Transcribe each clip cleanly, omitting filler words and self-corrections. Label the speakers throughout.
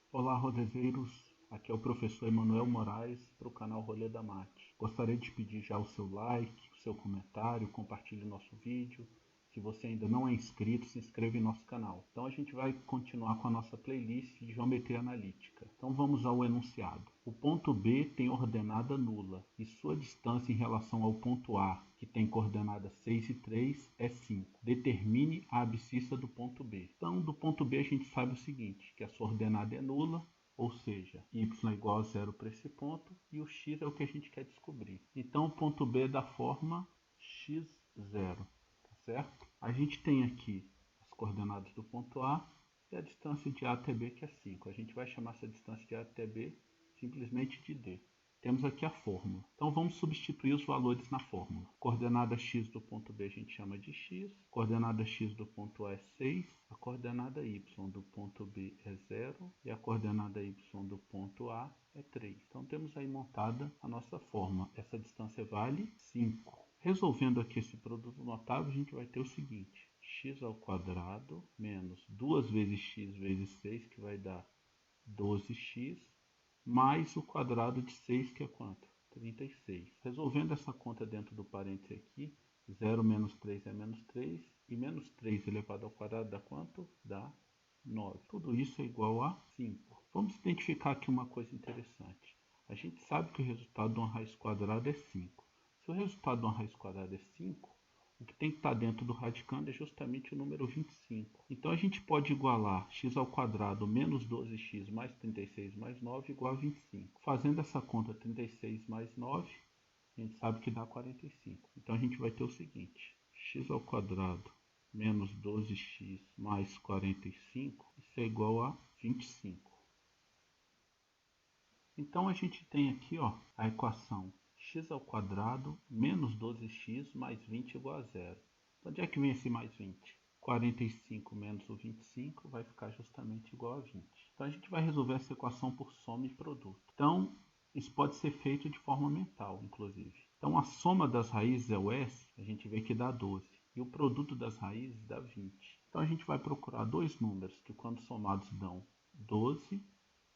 Speaker 1: Olá, rodezeiros. Aqui é o professor Emanuel Moraes para o canal Rolê da Mate. Gostaria de pedir já o seu like, o seu comentário, compartilhe o nosso vídeo. Se você ainda não é inscrito, se inscreva em nosso canal. Então a gente vai continuar com a nossa playlist de geometria analítica. Então vamos ao enunciado. O ponto B tem ordenada nula e sua distância em relação ao ponto A, que tem coordenadas 6 e 3, é 5. Determine a abscissa do ponto B. Então do ponto B a gente sabe o seguinte, que a sua ordenada é nula, ou seja, y é igual a zero para esse ponto e o x é o que a gente quer descobrir. Então o ponto B é da forma x0, tá certo? A gente tem aqui as coordenadas do ponto A e a distância de A até B, que é 5. A gente vai chamar essa distância de A até B simplesmente de D. Temos aqui a fórmula. Então vamos substituir os valores na fórmula. Coordenada x do ponto B a gente chama de x, coordenada x do ponto A é 6, a coordenada y do ponto B é 0 e a coordenada y do ponto A é 3. Então temos aí montada a nossa fórmula. Essa distância vale 5. Resolvendo aqui esse produto notável, a gente vai ter o seguinte: x ao quadrado menos 2 vezes x vezes 6, que vai dar 12x, mais o quadrado de 6, que é quanto? 36. Resolvendo essa conta dentro do parênteses aqui, 0 menos 3 é menos 3, e menos 3 elevado ao quadrado dá quanto? Dá 9. Tudo isso é igual a 5. Vamos identificar aqui uma coisa interessante. A gente sabe que o resultado de uma raiz quadrada é 5. Se o resultado de uma raiz quadrada é 5, o que tem que estar dentro do radicando é justamente o número 25. Então a gente pode igualar x ao quadrado menos 12x mais 36 mais 9 igual a 25. Fazendo essa conta 36 mais 9, a gente sabe que dá 45. Então a gente vai ter o seguinte: x ao quadrado menos 12x mais 45, isso é igual a 25. Então a gente tem aqui a equação x ao quadrado menos 12x mais 20 igual a zero. Onde é que vem esse mais 20? 45 menos o 25 vai ficar justamente igual a 20. Então a gente vai resolver essa equação por soma e produto. Então isso pode ser feito de forma mental, inclusive. Então a soma das raízes é o s, a gente vê que dá 12. E o produto das raízes dá 20. Então a gente vai procurar dois números que quando somados dão 12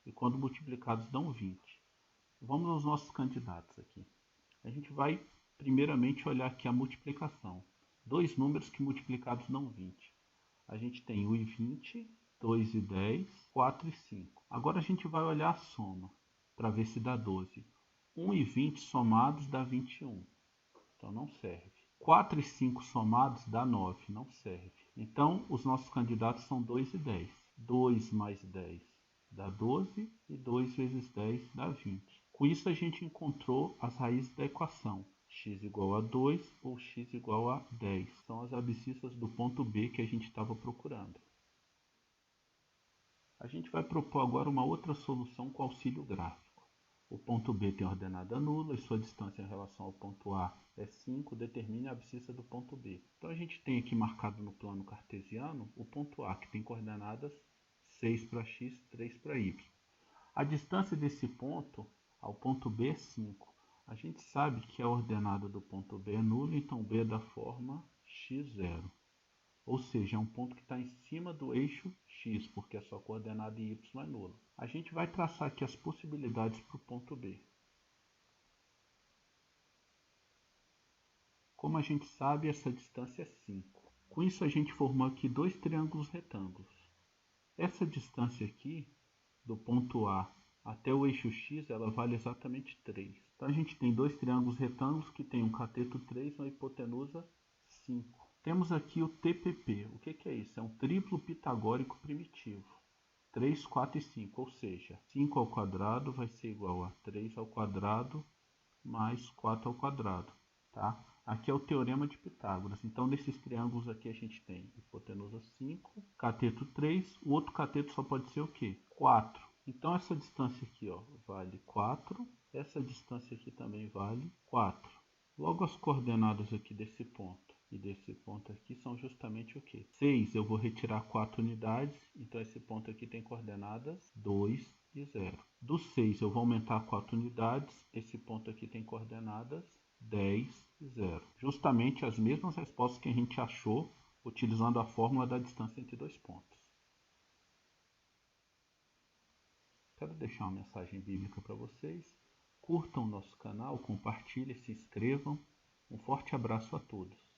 Speaker 1: e quando multiplicados dão 20. Vamos aos nossos candidatos aqui. A gente vai primeiramente olhar aqui a multiplicação. Dois números que multiplicados dão 20. A gente tem 1 e 20, 2 e 10, 4 e 5. Agora a gente vai olhar a soma para ver se dá 12. 1 e 20 somados dá 21. Então não serve. 4 e 5 somados dá 9. Não serve. Então os nossos candidatos são 2 e 10. 2 mais 10 dá 12 e 2 vezes 10 dá 20. Com isso a gente encontrou as raízes da equação. X igual a 2 ou x igual a 10. São as abscissas do ponto B que a gente estava procurando. A gente vai propor agora uma outra solução com auxílio gráfico. O ponto B tem ordenada nula e sua distância em relação ao ponto A é 5, determine a abscissa do ponto B. Então a gente tem aqui marcado no plano cartesiano o ponto A, que tem coordenadas 6 para x, 3 para y. A distância desse ponto ao ponto B é 5. A gente sabe que a ordenada do ponto B é nula, então B é da forma x0. Ou seja, é um ponto que está em cima do eixo x, porque a sua coordenada y é nula. A gente vai traçar aqui as possibilidades para o ponto B. Como a gente sabe, essa distância é 5. Com isso, a gente formou aqui dois triângulos retângulos. Essa distância aqui, do ponto A até o eixo x, ela vale exatamente 3. Então a gente tem dois triângulos retângulos que têm um cateto 3 e uma hipotenusa 5. Temos aqui o TPP. O que é isso? É um triplo pitagórico primitivo. 3, 4 e 5, ou seja, 5 ao quadrado vai ser igual a 3 ao quadrado mais 4 ao quadrado. Tá? Aqui é o teorema de Pitágoras. Então, nesses triângulos aqui a gente tem hipotenusa 5, cateto 3. O outro cateto só pode ser o quê? 4. Então, essa distância aqui vale 4. Essa distância aqui também vale 4. Logo, as coordenadas aqui desse ponto e desse ponto aqui são justamente o quê? 6, eu vou retirar 4 unidades. Então, esse ponto aqui tem coordenadas 2 e 0. Do 6, eu vou aumentar 4 unidades. Esse ponto aqui tem coordenadas 10 e 0. Justamente as mesmas respostas que a gente achou utilizando a fórmula da distância entre dois pontos. Quero deixar uma mensagem bíblica para vocês. Curtam o nosso canal, compartilhem, se inscrevam. Um forte abraço a todos.